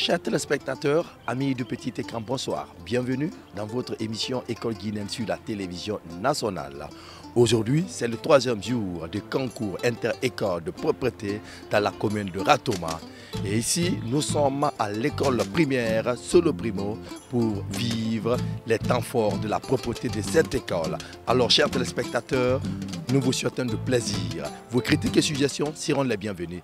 Chers téléspectateurs, amis du petit écran, bonsoir. Bienvenue dans votre émission École guinéenne sur la télévision nationale. Aujourd'hui, c'est le 3e jour du concours inter-école de propreté dans la commune de Ratoma. Et ici, nous sommes à l'école primaire Solo Primo pour vivre les temps forts de la propreté de cette école. Alors, chers téléspectateurs, nous vous souhaitons de plaisir. Vos critiques et suggestions seront les bienvenues.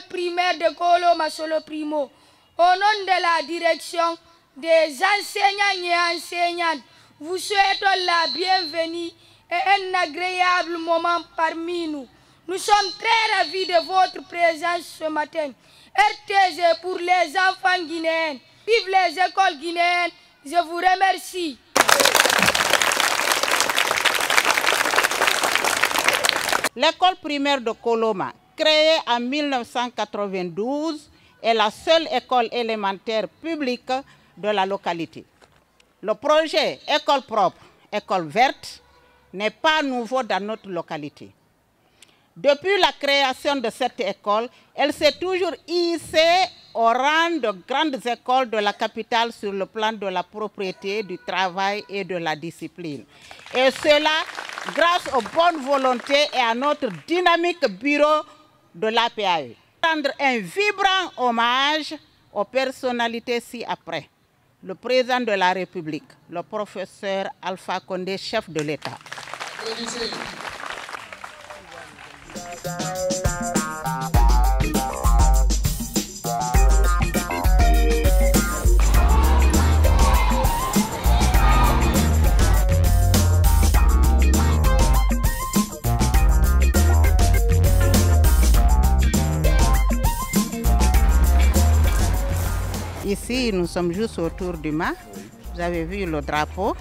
Primaire de Koloma Solo Primo, au nom de la direction des enseignants et enseignantes, vous souhaitons la bienvenue et un agréable moment parmi nous. Nous sommes très ravis de votre présence ce matin. RTG pour les enfants guinéens. Vive les écoles guinéennes. Je vous remercie. L'école primaire de Koloma, créée en 1992, est la seule école élémentaire publique de la localité. Le projet École propre, École verte n'est pas nouveau dans notre localité. Depuis la création de cette école, elle s'est toujours hissée au rang de grandes écoles de la capitale sur le plan de la propriété, du travail et de la discipline. Et cela grâce aux bonnes volontés et à notre dynamique bureau de l'APAE. Rendre un vibrant hommage aux personnalités ci-après. Le président de la République, le professeur Alpha Condé, chef de l'État. Ici, nous sommes juste autour du mât. Vous avez vu le drapeau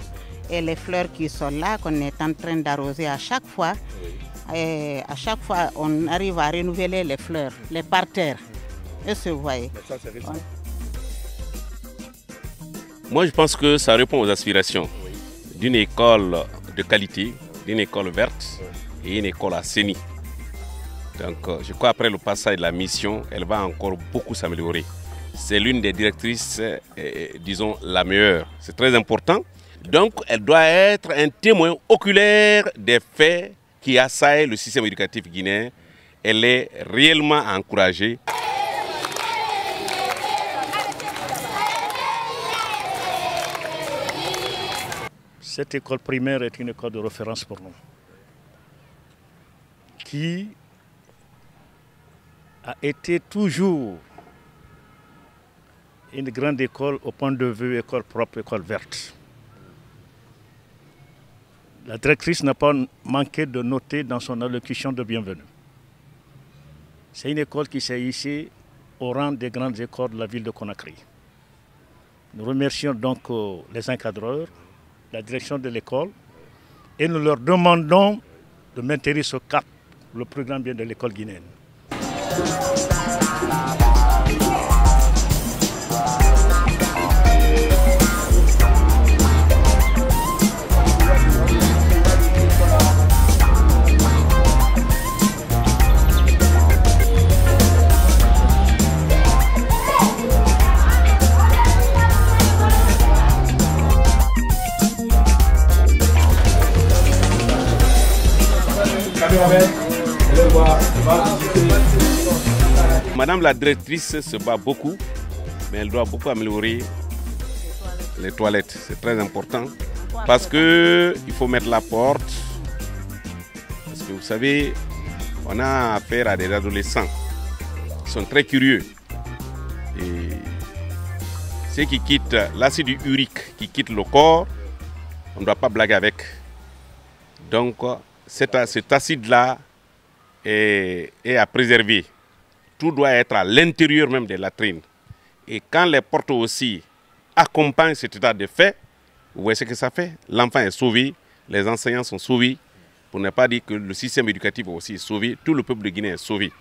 et les fleurs qui sont là, qu'on est en train d'arroser à chaque fois. Et à chaque fois, on arrive à renouveler les fleurs, les parterres. Est-ce que vous voyez? Moi, je pense que ça répond aux aspirations d'une école de qualité, d'une école verte et une école assainie. Donc, je crois qu'après le passage de la mission, elle va encore beaucoup s'améliorer. C'est l'une des directrices, disons, la meilleure. C'est très important. Donc, elle doit être un témoin oculaire des faits qui assaillent le système éducatif guinéen. Elle est réellement encouragée. Cette école primaire est une école de référence pour nous, qui a été toujours une grande école au point de vue école propre, école verte. La directrice n'a pas manqué de noter dans son allocution de bienvenue. C'est une école qui s'est hissée au rang des grandes écoles de la ville de Conakry. Nous remercions donc les encadreurs, la direction de l'école, et nous leur demandons de maintenir ce cap, le programme bien de l'école guinéenne. Madame la directrice se bat beaucoup, mais elle doit beaucoup améliorer les toilettes. C'est très important parce qu'il faut mettre la porte. Parce que vous savez, on a affaire à des adolescents qui sont très curieux. Et ceux qui quittent l'acide urique, qui quittent le corps, on ne doit pas blaguer avec. Donc, cet acide-là est à préserver. Tout doit être à l'intérieur même des latrines. Et quand les portes aussi accompagnent cet état de fait, vous voyez ce que ça fait? L'enfant est sauvé, les enseignants sont sauvés. pour ne pas dire que le système éducatif aussi est sauvé, tout le peuple de Guinée est sauvé.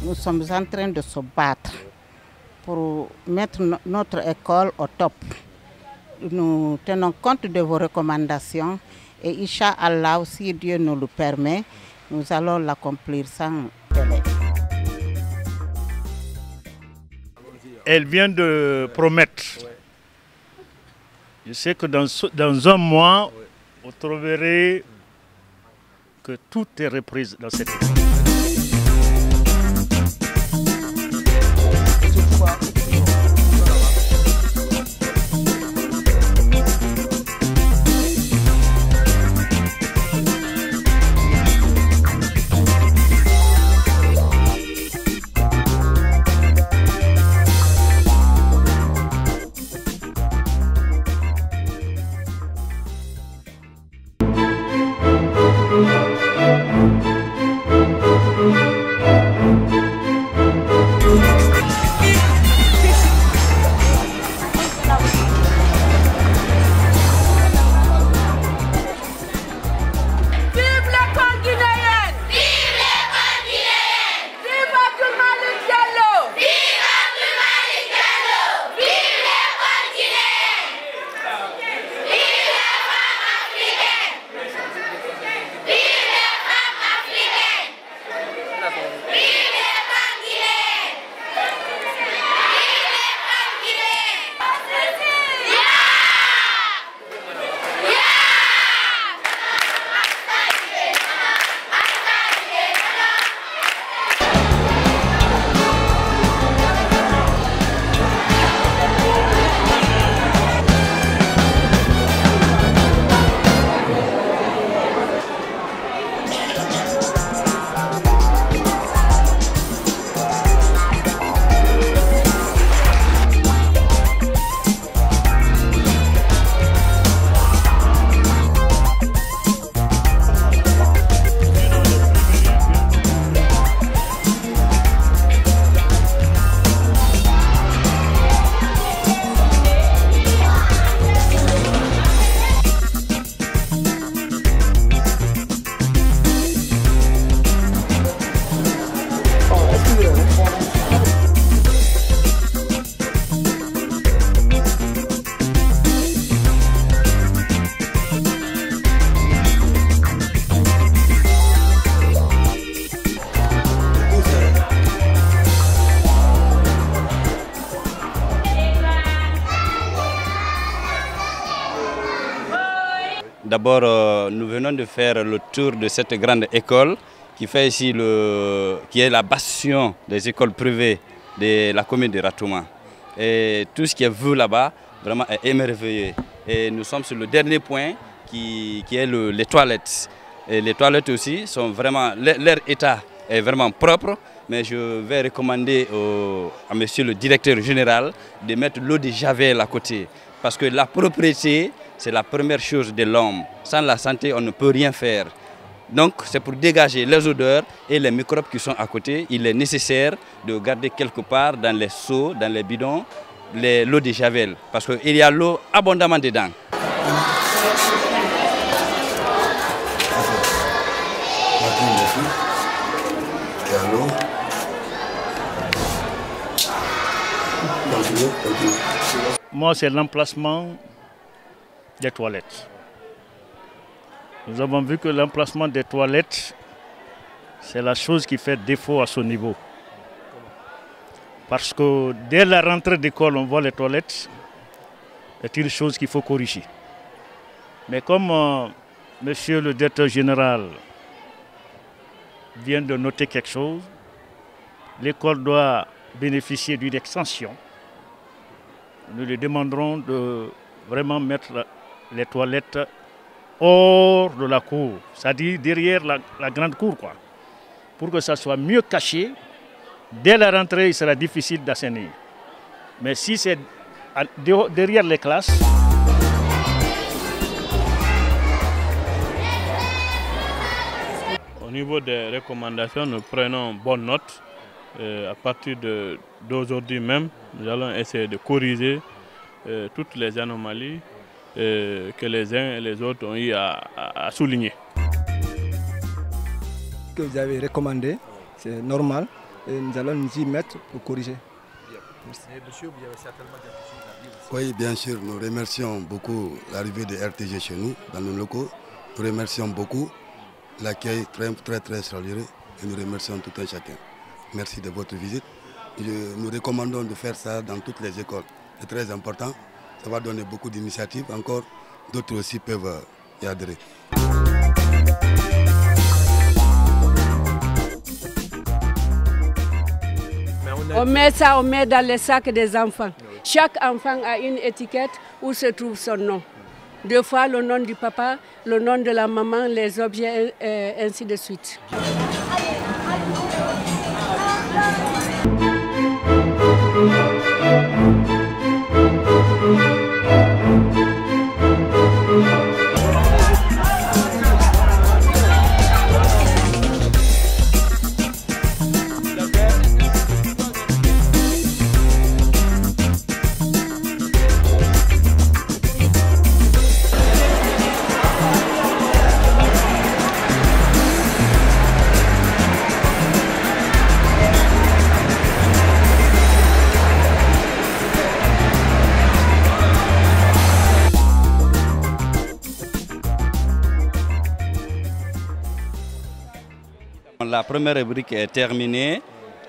Nous sommes en train de se battre pour mettre notre école au top. Nous tenons compte de vos recommandations et Inch'Allah, si Dieu nous le permet, nous allons l'accomplir sans délai. Elle vient de promettre. Je sais que dans un mois, vous trouverez que tout est repris dans cette école. D'abord, nous venons de faire le tour de cette grande école qui fait ici qui est la bastion des écoles privées de la commune de Ratouma. Et tout ce qui est vu là-bas, vraiment est émerveillé. Et nous sommes sur le dernier point qui est les toilettes. Et les toilettes aussi sont vraiment, leur état est vraiment propre. Mais je vais recommander à monsieur le directeur général de mettre l'eau de Javel à côté. Parce que la propriété, c'est la première chose de l'homme. Sans la santé, on ne peut rien faire. Donc, c'est pour dégager les odeurs et les microbes qui sont à côté. Il est nécessaire de garder quelque part dans les seaux, dans les bidons, l'eau de Javel. Parce qu'il y a l'eau abondamment dedans. Moi, c'est l'emplacement des toilettes. Nous avons vu que l'emplacement des toilettes, c'est la chose qui fait défaut à ce niveau. Parce que dès la rentrée d'école, on voit les toilettes, c'est une chose qu'il faut corriger. Mais comme monsieur le directeur général vient de noter quelque chose, l'école doit bénéficier d'une extension. Nous lui demanderons de vraiment mettre les toilettes hors de la cour, c'est-à-dire derrière la grande cour, quoi, pour que ça soit mieux caché. Dès la rentrée, il sera difficile d'assainir. Mais si c'est derrière les classes, au niveau des recommandations, nous prenons bonne note. À partir d'aujourd'hui même, nous allons essayer de corriger toutes les anomalies que les uns et les autres ont eu à souligner. Que vous avez recommandé, c'est normal, et nous allons nous y mettre pour corriger. Monsieur, vous avez certainement quelque chose à dire aussi. Oui, bien sûr, nous remercions beaucoup l'arrivée de RTG chez nous, dans nos locaux. Nous remercions beaucoup l'accueil très chaleureux et nous remercions tout un chacun. Merci de votre visite. Nous recommandons de faire ça dans toutes les écoles. C'est très important. Ça va donner beaucoup d'initiatives. Encore, d'autres aussi peuvent y adhérer. On met ça, on met dans les sacs des enfants. Chaque enfant a une étiquette où se trouve son nom. Deux fois le nom du papa, le nom de la maman, les objets, ainsi de suite. La première rubrique est terminée,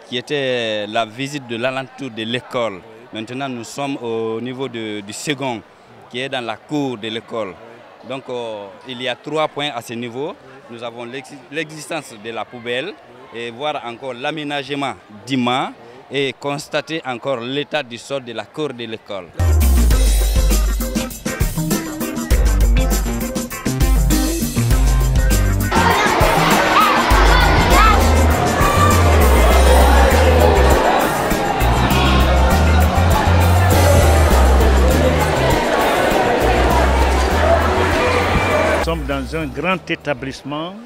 qui était la visite de l'alentour de l'école. Maintenant, nous sommes au niveau du second, qui est dans la cour de l'école. Donc, il y a 3 points à ce niveau. Nous avons l'existence de la poubelle et voir encore l'aménagement d'IMA et constater encore l'état du sol de la cour de l'école. Nous sommes dans un grand établissement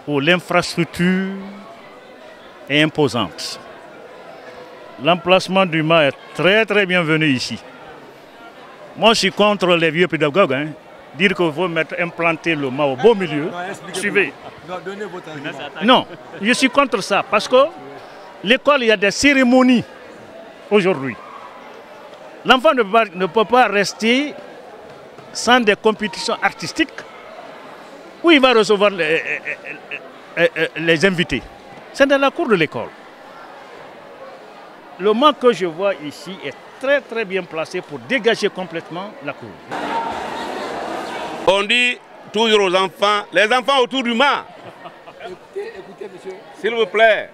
où l'infrastructure est imposante. L'emplacement du mât est très bienvenu ici. Moi, je suis contre les vieux pédagogues. Dire qu'il faut implanter le mât au beau milieu. Non, suivez. Non, donnez votre argument. Non, je suis contre ça parce que l'école, il y a des cérémonies aujourd'hui. L'enfant ne peut pas rester sans des compétitions artistiques où il va recevoir les invités. C'est dans la cour de l'école. Le mât que je vois ici est très bien placé pour dégager complètement la cour. On dit toujours aux enfants, les enfants autour du mât. Écoutez, monsieur. S'il vous plaît,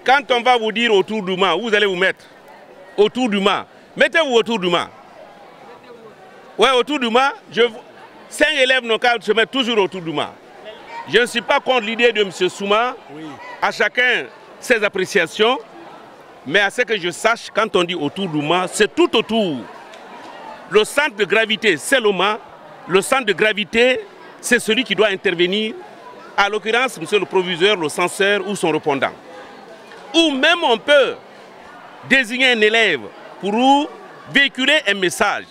quand on va vous dire autour du mât, où vous allez vous mettre? Autour du mât. Mettez-vous autour du mât. Oui, autour du mât, 5 élèves n'ont qu'à se mettre toujours autour du mât. Je ne suis pas contre l'idée de M. Souma, à chacun ses appréciations, mais à ce que je sache, quand on dit autour du mât, c'est tout autour. Le centre de gravité, c'est le mât. Le centre de gravité, c'est celui qui doit intervenir, à l'occurrence, M. le proviseur, le censeur ou son répondant. Ou même on peut désigner un élève pour véhiculer un message.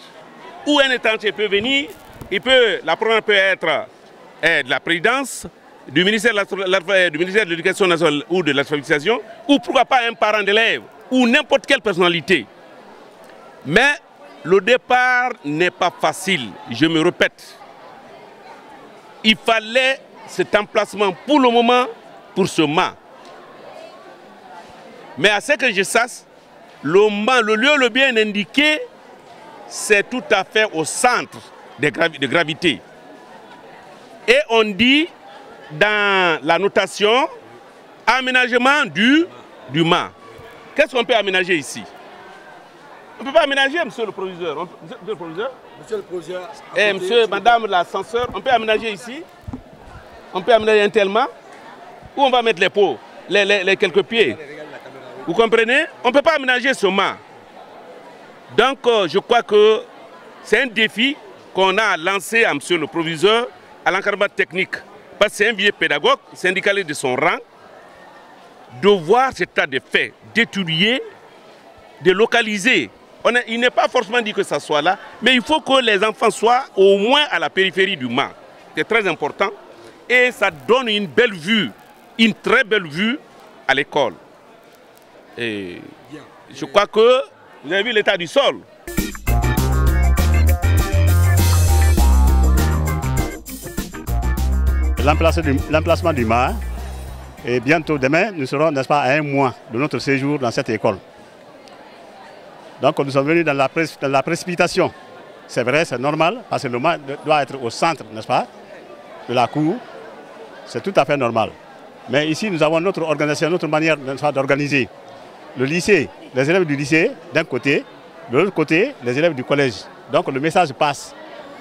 Ou un étranger peut venir, la première peut être de la présidence, du ministère de l'Éducation nationale ou de l'alphabétisation, ou pourquoi pas un parent d'élève, ou n'importe quelle personnalité. Mais le départ n'est pas facile, je me répète. Il fallait cet emplacement pour le moment, pour ce mât. Mais à ce que je sache, le lieu le bien indiqué, c'est tout à fait au centre de gravité. Et on dit dans la notation, aménagement du mât. Qu'est-ce qu'on peut aménager ici? On ne peut pas aménager, monsieur le proviseur. Monsieur le proviseur? Monsieur le proviseur. Et monsieur, madame l'ascenseur, on peut aménager ici? On peut aménager un tel mât? Où on va mettre les pots, les quelques pieds? Vous comprenez? On ne peut pas aménager ce mât. Donc, je crois que c'est un défi qu'on a lancé à monsieur le proviseur, à l'encadrement technique. Parce que c'est un vieux pédagogue, syndicaliste de son rang. de voir cet état de fait, d'étudier, de localiser. Il n'est pas forcément dit que ça soit là, mais il faut que les enfants soient au moins à la périphérie du Mans. C'est très important et ça donne une belle vue, une très belle vue à l'école. Et je crois que vous avez vu l'état du sol. L'emplacement du Mans, et bientôt demain, nous serons, n'est-ce pas, à 1 mois de notre séjour dans cette école. Donc nous sommes venus dans la précipitation. C'est vrai, c'est normal, parce que le Mans doit être au centre, n'est-ce pas, de la cour. C'est tout à fait normal. Mais ici, nous avons notre organisation, notre manière d'organiser. Le lycée, les élèves du lycée, d'un côté, de l'autre côté, les élèves du collège. Donc le message passe.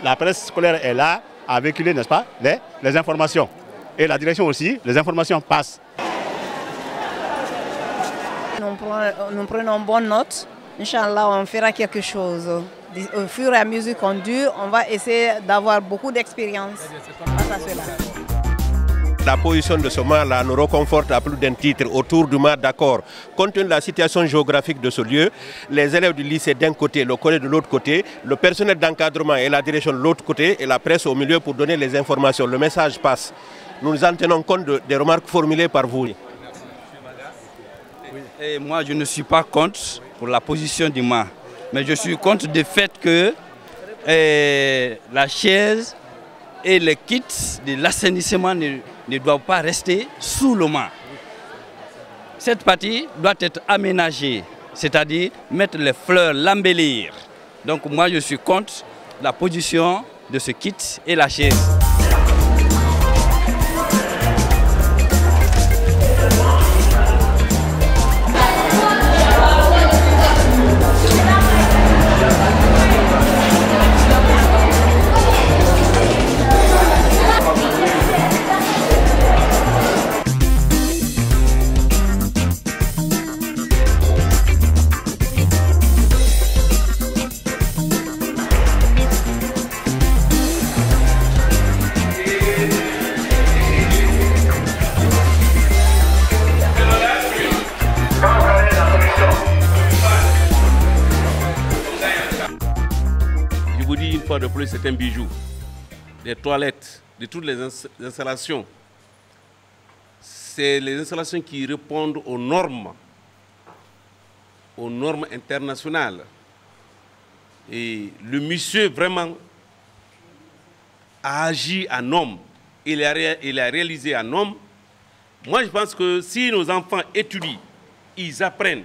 La presse scolaire est là à véhiculer, n'est-ce pas, les informations. Et la direction aussi, les informations passent. Nous prenons bonne note. Inch'Allah, on fera quelque chose. Au fur et à mesure qu'on dure, on va essayer d'avoir beaucoup d'expérience face à cela. La position de ce Mans-là nous reconforte à plus d'un titre autour du Mans, d'accord. Compte tenu de la situation géographique de ce lieu, les élèves du lycée d'un côté, le collège de l'autre côté, le personnel d'encadrement et la direction de l'autre côté et la presse au milieu pour donner les informations. Le message passe. Nous en tenons compte des remarques formulées par vous. Et moi, je ne suis pas contre pour la position du Mans, mais je suis contre le fait que la chaise et les kits de l'assainissement ne doivent pas rester sous le Mans. Cette partie doit être aménagée, c'est-à-dire mettre les fleurs, l'embellir. Donc moi, je suis contre la position de ce kit et la chaise. De plus, c'est un bijou. Les toilettes, de toutes les installations, c'est les installations qui répondent aux normes internationales. Et le monsieur vraiment a agi en homme, il a réalisé en homme. Moi, je pense que si nos enfants étudient, ils apprennent,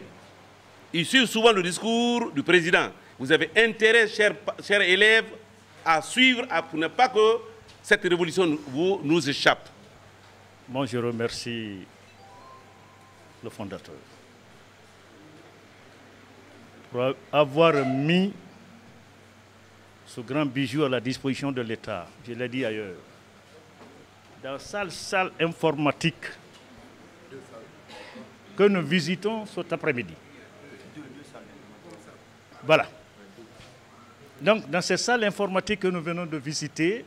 ils suivent souvent le discours du président. Vous avez intérêt, chers élèves, à suivre pour ne pas que cette révolution nous échappe. Moi, je remercie le fondateur pour avoir mis ce grand bijou à la disposition de l'État. Je l'ai dit ailleurs. Dans la salle informatique que nous visitons cet après-midi. Voilà. Donc, dans ces salles informatiques que nous venons de visiter,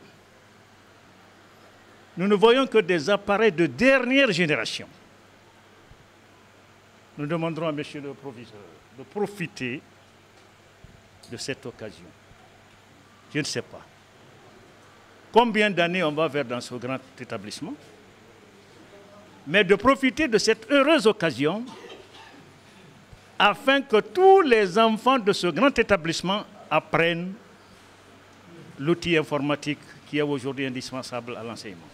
nous ne voyons que des appareils de dernière génération. Nous demanderons à M. le proviseur de profiter de cette occasion. Je ne sais pas combien d'années on va vers dans ce grand établissement, mais de profiter de cette heureuse occasion afin que tous les enfants de ce grand établissement apprennent l'outil informatique qui est aujourd'hui indispensable à l'enseignement.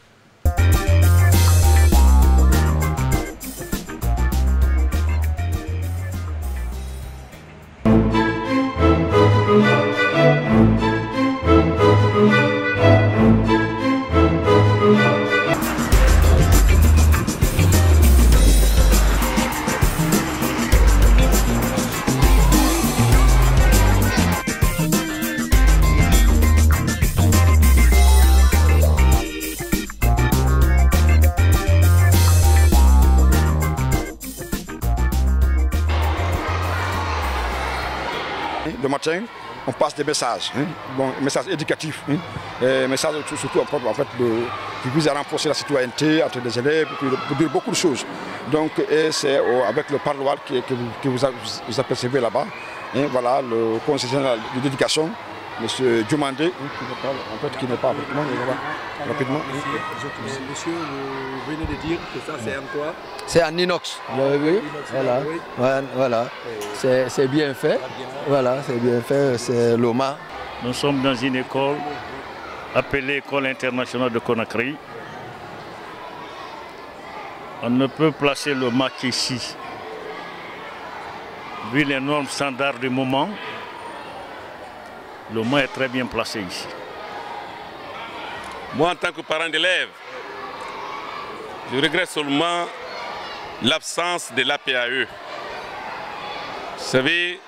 Le matin, on passe des messages, bon, messages éducatifs, messages surtout en fait, qui visent à renforcer la citoyenneté entre les élèves, pour dire beaucoup de choses. Donc c'est avec le parloir que vous apercevez là-bas, voilà, le conseiller général de l'éducation, M. Diomandé, qui n'est pas avec moi, mais voilà, rapidement. Monsieur, vous venez de dire que ça c'est en quoi? C'est en inox. Oui, voilà. Oui. Voilà. C'est bien fait. Voilà, c'est bien fait, c'est l'OMA. Nous sommes dans une école appelée École internationale de Conakry. On ne peut placer l'OMA qu'ici. Vu les normes standards du moment, l'OMA est très bien placé ici. Moi, en tant que parent d'élève, je regrette seulement l'absence de l'APAE. Vous savez,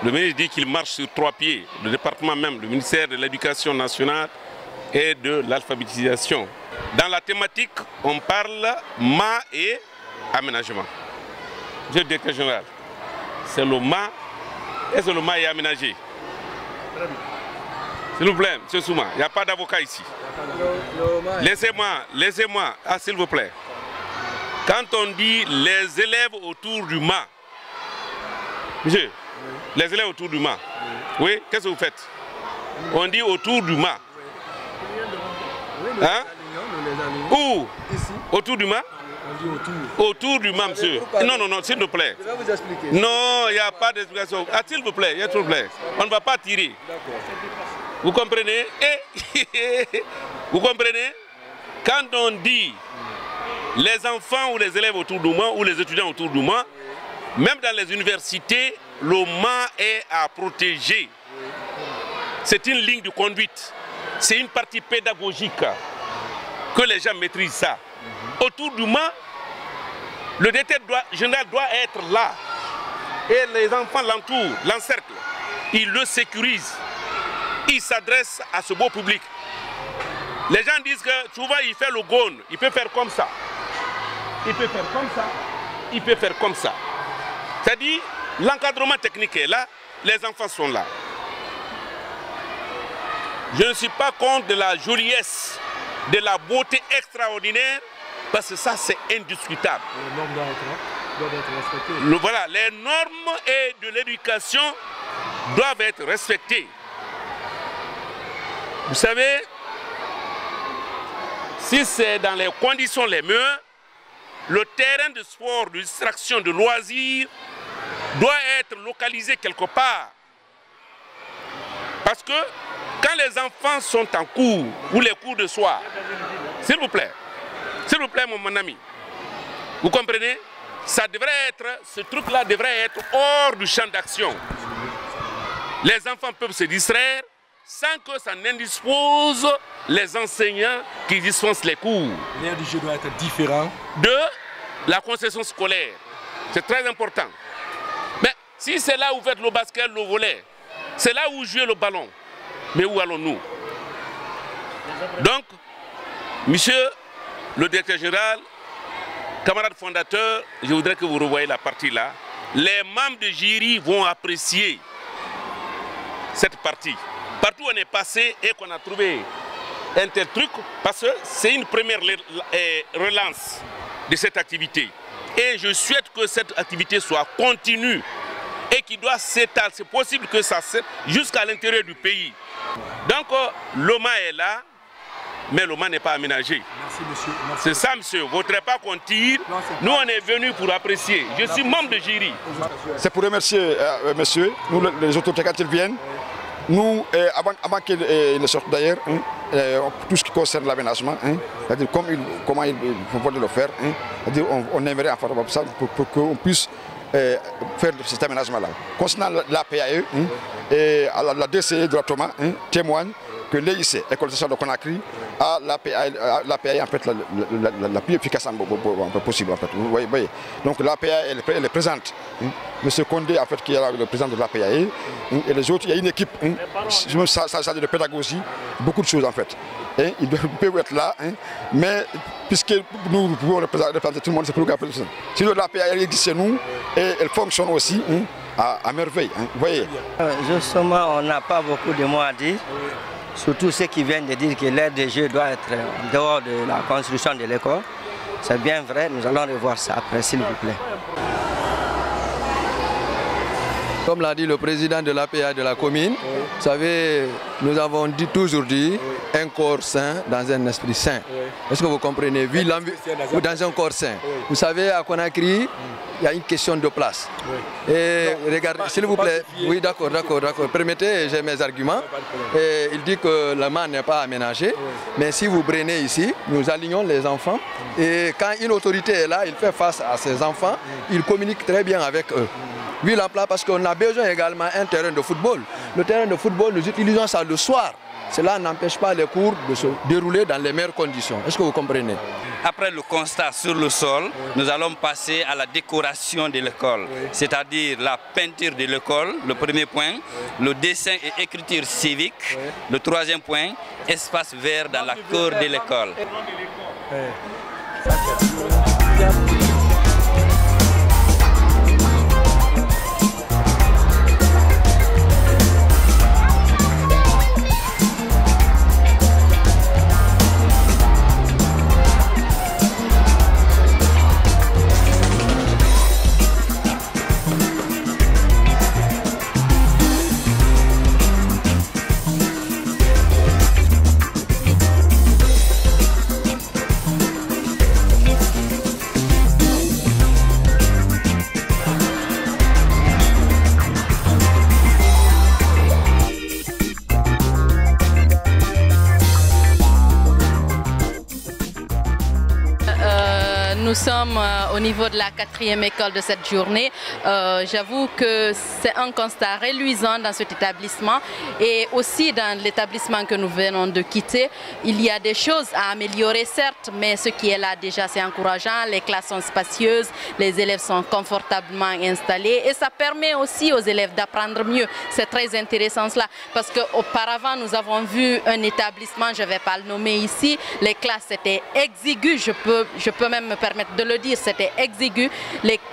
le ministre dit qu'il marche sur 3 pieds. Le département même, le ministère de l'Éducation nationale et de l'alphabétisation. Dans la thématique, on parle MA et aménagement. Je le directeur général, c'est le MA et c'est le MA et aménagé. S'il vous plaît, M. Souma, il n'y a pas d'avocat ici. Laissez-moi, s'il vous plaît. Quand on dit les élèves autour du MA, monsieur, les élèves autour du MA, oui, qu'est-ce que vous faites? On dit autour du MA. Hein? Où? Autour du MA? Autour du MA, monsieur. Non, s'il vous plaît. Je vais vous expliquer. Non, il n'y a pas d'explication. Ah, s'il vous plaît, on ne va pas tirer. Vous comprenez? Vous comprenez? Quand on dit les enfants ou les élèves autour de moi ou les étudiants autour de moi, même dans les universités, l'OMA est à protéger. C'est une ligne de conduite. C'est une partie pédagogique que les gens maîtrisent ça. Autour du MA, le directeur général doit être là. Et les enfants l'entourent, l'encerclent. Ils le sécurisent. Ils s'adressent à ce beau public. Les gens disent que souvent il fait le gone. Il peut faire comme ça. Il peut faire comme ça. Il peut faire comme ça. C'est-à-dire, l'encadrement technique est là. Les enfants sont là. Je ne suis pas contre de la joliesse, de la beauté extraordinaire, parce que ça c'est indiscutable. Les normes doivent être respectées. Voilà, les normes et de l'éducation doivent être respectées. Vous savez, si c'est dans les conditions les meilleures, le terrain de sport, de distraction, de loisirs doit être localisé quelque part. Parce que quand les enfants sont en cours ou les cours de soir, s'il vous plaît, mon ami, vous comprenez? Ça devrait être, ce truc-là devrait être hors du champ d'action. Les enfants peuvent se distraire sans que ça n'indispose les enseignants qui dispensent les cours. L'air du jeu doit être différent de la concession scolaire. C'est très important. Mais si c'est là où vous faites le basket, le volley, c'est là où vous jouez le ballon. Mais où allons-nous? Donc, monsieur le directeur général, camarades fondateurs, je voudrais que vous revoyiez la partie là. Les membres de jury vont apprécier cette partie. Partout où on est passé et qu'on a trouvé un tel truc, parce que c'est une première relance de cette activité. Et je souhaite que cette activité soit continue et qui doit s'étaler. C'est possible que ça s'étale jusqu'à l'intérieur du pays. Donc l'OMA est là, mais l'OMA n'est pas aménagé. Merci, monsieur. C'est ça, monsieur. Vous ne voudrez pas qu'on tire. Nous, on est venus pour apprécier. Je suis membre de jury. C'est pour remercier monsieur, nous les autorités quand ils viennent. Nous, avant qu'ils ne sortent d'ailleurs, tout ce qui concerne l'aménagement, c'est-à-dire comment ils vont le faire, c'est-à-dire on aimerait en faire ça pour qu'on puisse faire cet aménagement-là. Concernant l'APAE, la DCE de la Thomas témoigne que l'EIC, École de de Conakry, a l'APAE en fait la plus efficace possible. En fait. Vous voyez. Donc l'APAE elle est présente. Monsieur Condé, en fait, qui est le président de l'APAE, et les autres, il y a une équipe, ça de pédagogie, beaucoup de choses en fait. Ils peuvent être là, mais puisque nous pouvons représenter tout le monde, c'est pour le cas. Si l'APAE existe chez nous, et elle fonctionne aussi, à merveille. Hein, vous voyez. Justement, on n'a pas beaucoup de mots à dire. Surtout ceux qui viennent de dire que l'aire de jeu doit être en dehors de la construction de l'école. C'est bien vrai, nous allons revoir ça après, s'il vous plaît. Comme l'a dit le président de l'APA de la commune, vous savez, nous avons toujours dit un corps sain dans un esprit sain. Est-ce que vous comprenez? Dans un corps sain. Vous savez, à Conakry, il y a une question de place. Et regardez, s'il vous plaît, oui, d'accord. Permettez, j'ai mes arguments. Et il dit que le man n'est pas aménagé. Mais si vous prenez ici, nous alignons les enfants. Et quand une autorité est là, il fait face à ses enfants, il communique très bien avec eux. Oui, l'emploi, parce qu'on a besoin également d'un terrain de football. Le terrain de football, nous utilisons ça le soir. Cela n'empêche pas les cours de se dérouler dans les meilleures conditions. Est-ce que vous comprenez? Après le constat sur le sol, nous allons passer à la décoration de l'école, c'est-à-dire la peinture de l'école, le premier point, le dessin et écriture civique, le troisième point, espace vert dans la cour de l'école. Nous sommes au niveau de la 4e école de cette journée. J'avoue que c'est un constat reluisant dans cet établissement et aussi dans l'établissement que nous venons de quitter. Il y a des choses à améliorer certes, mais ce qui est là déjà c'est encourageant. Les classes sont spacieuses, les élèves sont confortablement installés et ça permet aussi aux élèves d'apprendre mieux. C'est très intéressant cela parce qu'auparavant nous avons vu un établissement, je ne vais pas le nommer ici, les classes étaient exiguës, je peux même me permettre de le dire, c'était exigu,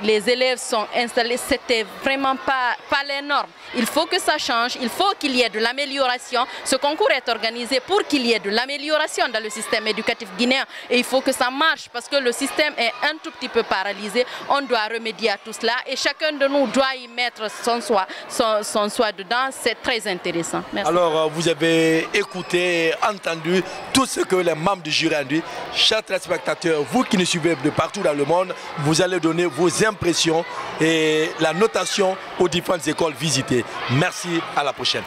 les élèves sont installés, c'était vraiment pas les normes. Il faut que ça change, il faut qu'il y ait de l'amélioration. Ce concours est organisé pour qu'il y ait de l'amélioration dans le système éducatif guinéen et il faut que ça marche parce que le système est un tout petit peu paralysé. On doit remédier à tout cela et chacun de nous doit y mettre son soi dedans. C'est très intéressant. Merci. Alors, vous avez écouté, entendu tout ce que les membres du jury ont dit. Chers téléspectateurs, vous qui nous suivez de partout dans le monde, vous allez donner vos impressions et la notation aux différentes écoles visitées. Merci, à la prochaine.